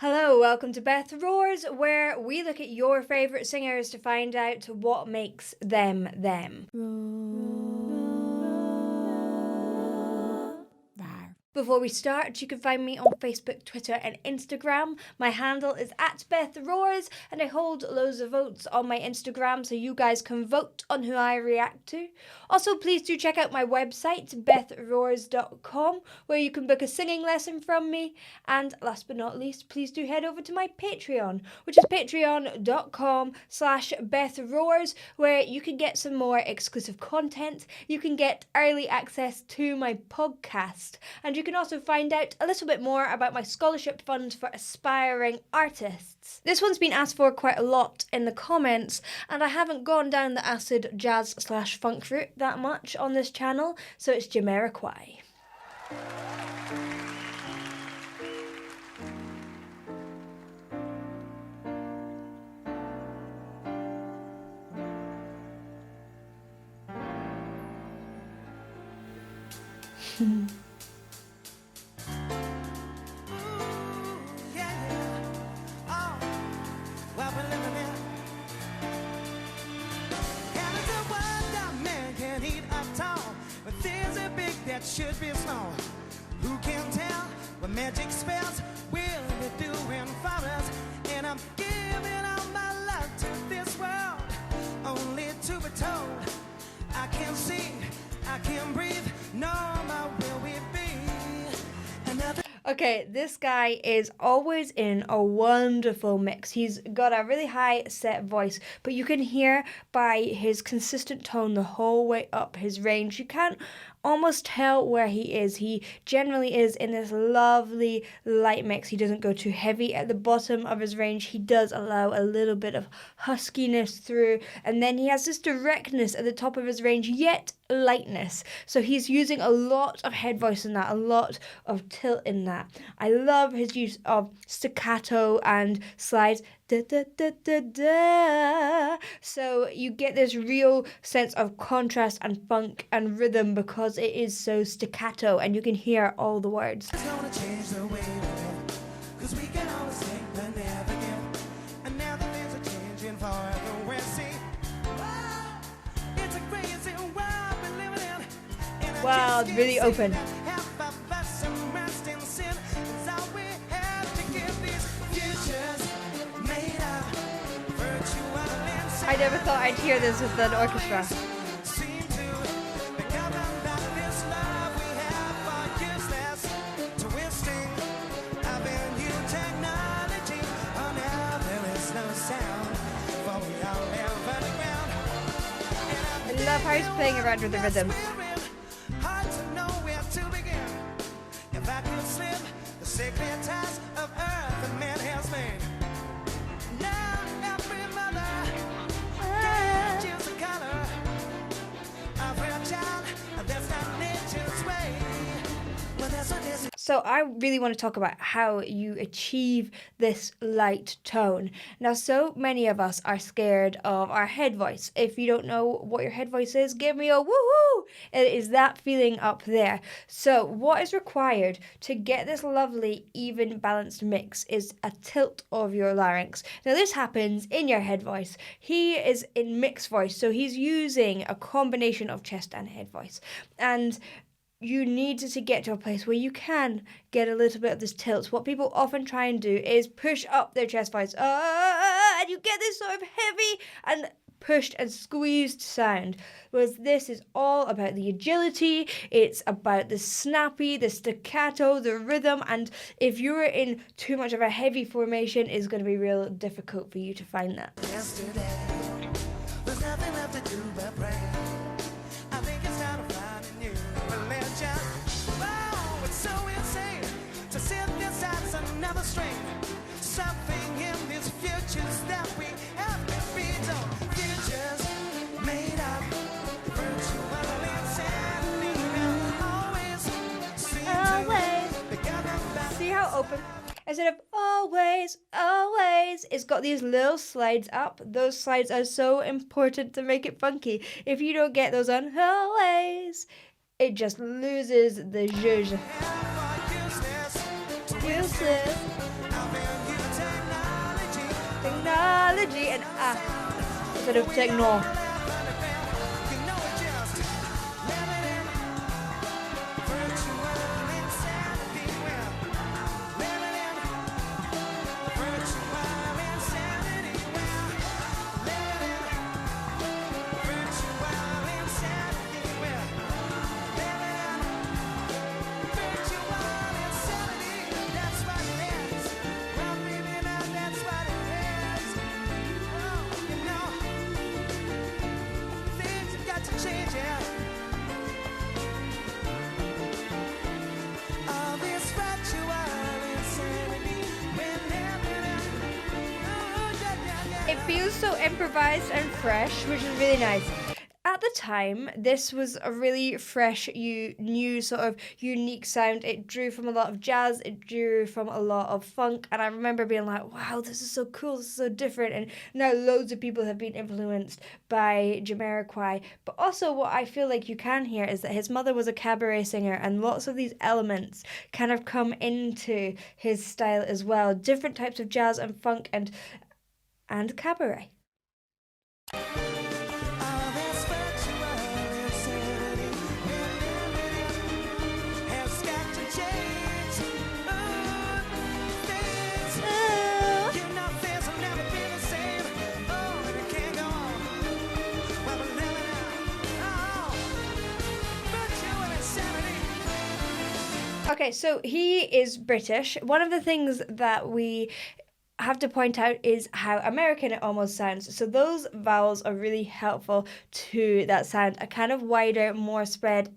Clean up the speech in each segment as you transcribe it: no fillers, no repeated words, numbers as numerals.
Hello, welcome to Beth Roars, where we look at your favourite singers to find out what makes them them. Before we start, you can find me on Facebook, Twitter and Instagram. My handle is @BethRoars and I hold loads of votes on my Instagram so you guys can vote on who I react to. Also, please do check out my website, bethroars.com, where you can book a singing lesson from me. And last but not least, please do head over to my Patreon, which is patreon.com/BethRoars, where you can get some more exclusive content. You can get early access to my podcast, and you can also find out a little bit more about my scholarship fund for aspiring artists. This one's been asked for quite a lot in the comments, and I haven't gone down the acid jazz/funk route that much on this channel, so it's Jamiroquai. Should be small. Who can tell what magic spells will be doing for us? And I'm giving all my love to this world, only to be told I can't see, I can't breathe, no more will we be another. Okay, this guy is always in a wonderful mix. He's got a really high set voice, but you can hear by his consistent tone the whole way up his range. You can't almost tell where he is. He generally is in this lovely light mix. He doesn't go too heavy at the bottom of his range. He does allow a little bit of huskiness through, and then he has this directness at the top of his range, yet lightness. So he's using a lot of head voice in that, a lot of tilt in that. I love his use of staccato and slides. Da, da, da, da, da. So you get this real sense of contrast and funk and rhythm because it is so staccato and you can hear all the words. It's gonna change the way we live, 'cause we can always think but never give. And now that things are changing forever, we're see. It's a crazy world we're living in. And I Wow, just it's really can't see open. that half of us immersed in sin. It's all we have to give these futures made of virtual insanity. I never thought I'd hear this with an orchestra. Seem to be governed by this love we have for useless twisting of a new technology. Oh, now there is no sound, for we all live underground. I love how he's playing around with the rhythm. Hard to know where to begin. If I could slip the sacred ties of earth and man has made. Now every mother can choose the color of her child. That's not nature's way. Well, that's what this is. So I really want to talk about how you achieve this light tone. Now, so many of us are scared of our head voice. If you don't know what your head voice is, give me a woohoo! It is that feeling up there. So what is required to get this lovely, even balanced mix is a tilt of your larynx. Now, this happens in your head voice. He is in mixed voice, so he's using a combination of chest and head voice. And you need to get to a place where you can get a little bit of this tilt. What people often try and do is push up their chest voice, and you get this sort of heavy and pushed and squeezed sound. Whereas this is all about the agility, it's about the snappy, the staccato, the rhythm, and if you're in too much of a heavy formation, it's going to be real difficult for you to find that. Yesterday, there's nothing left to do but pray. I think it's time to find a new religion. Oh, it's so insane to synthesize another strain. Something in these futures that we have to feed on. Futures made of virtual insanity. Always seem to be governed by. See how open? Instead of always, it's got these little slides up. Those slides are so important to make it funky. If you don't get those on always, it just loses the zhuzh. Useless. the G and instead of to ignore. It feels so improvised and fresh, which is really nice. At the time, this was a really fresh, new sort of unique sound. It drew from a lot of jazz, it drew from a lot of funk, and I remember being like, wow, this is so cool, this is so different, and now loads of people have been influenced by Jamiroquai. But also what I feel like you can hear is that his mother was a cabaret singer, and lots of these elements kind of come into his style as well. Different types of jazz and funk and cabaret. Okay, so he is British. One of the things that we have to point out is how American it almost sounds. So those vowels are really helpful to that sound. A kind of wider, more spread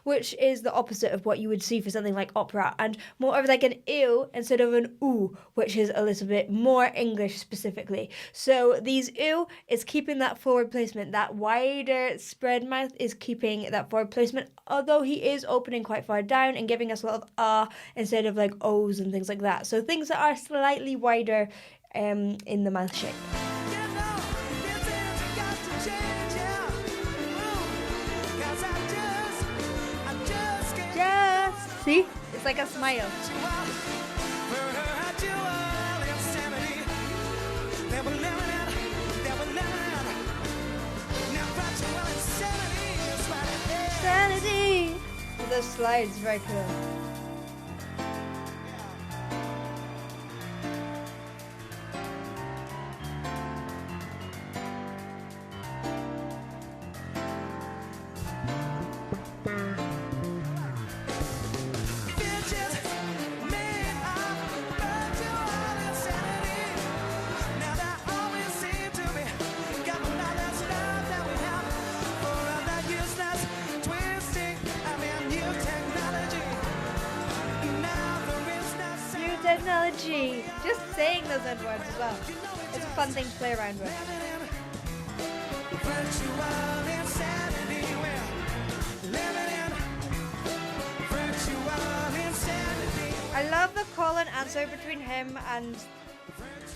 which is the opposite of what you would see for something like opera, and more of like an ew instead of an oo, which is a little bit more English specifically. So these ew is keeping that forward placement. That wider spread mouth is keeping that forward placement, although he is opening quite far down and giving us a lot of instead of like O's and things like that. So things that are slightly wider in the mouth shape. See? It's like a smile. Sanity! The slides, very cool. Technology. Just saying those end words as well. It's a fun thing to play around with. I love the call and answer between him and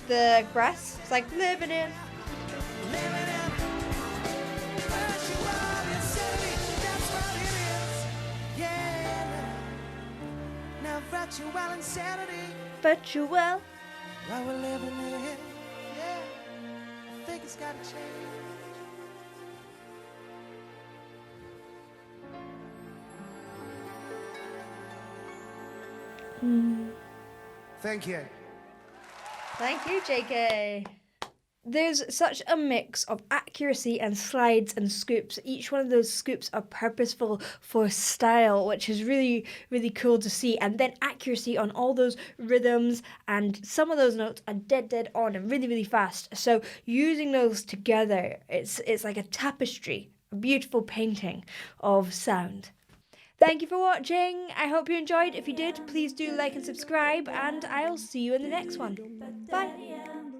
the grass. It's like living in. Virtual insanity. Virtual. While we're living in, yeah, I think it's gotta change. Thank you. Thank you, JK. There's such a mix of accuracy and slides and scoops. Each one of those scoops are purposeful for style, which is really, really cool to see. And then accuracy on all those rhythms, and some of those notes are dead on and really, really fast. So using those together, it's like a tapestry, a beautiful painting of sound. Thank you for watching. I hope you enjoyed. If you did, please do like and subscribe, and I'll see you in the next one. Bye.